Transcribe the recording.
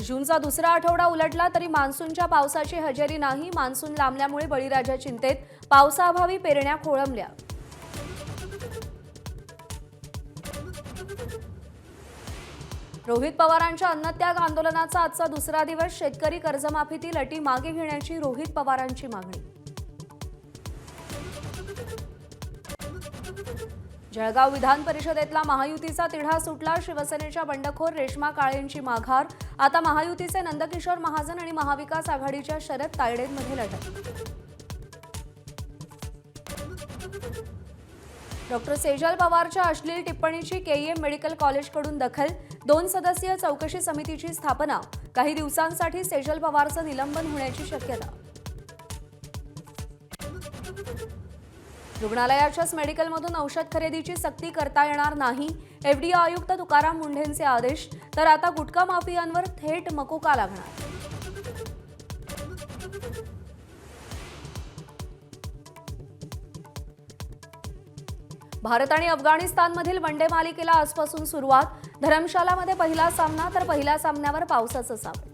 जूनचा दुसरा आठवडा उलटला तरी मान्सूनच्या पावसाची हजेरी नाही। मान्सून लांबल्यामुळे बळीराजा चिंतेत, पावसाअभावी पेरण्या खोळंबल्या। रोहित पवारांच्या अन्नत्याग आंदोलनाचा आजचा दुसरा दिवस। शेतकरी कर्जमाफीतील अटी मागे घेण्याची रोहित पवारांची मागणी। जळगाव विधान परिषदेतला महायुतीचा तिढा सुटला। शिवसेनेच्या बंडखोर रेश्मा काळेंची माघार। आता महायुतीचे नंदकिशोर महाजन आणि महाविकास आघाडीच्या शरद तायडेंमध्ये लढत। डॉक्टर सेजल पवारच्या अश्लील टिप्पणीची केईएम मेडिकल कॉलेजकडून दखल। 2 सदस्यीय चौकशी समितीची स्थापना। काही दिवसांसाठी सेजल पवारचं निलंबन होण्याची शक्यता। रुग्णालयाच्याच मेडिकलमधून औषध खरेदीची सक्ती करता येणार नाही। एफडीए आयुक्त तुकाराम मुंढेंचे आदेश। तर आता गुटखा माफियांवर थेट मकोका लागणार। भारत आणि अफगाणिस्तानमधील वनडे मालिकेला आजपासून सुरुवात। धरमशालामध्ये पहिला सामना, तर पहिल्या सामन्यावर पावसाचं सावट।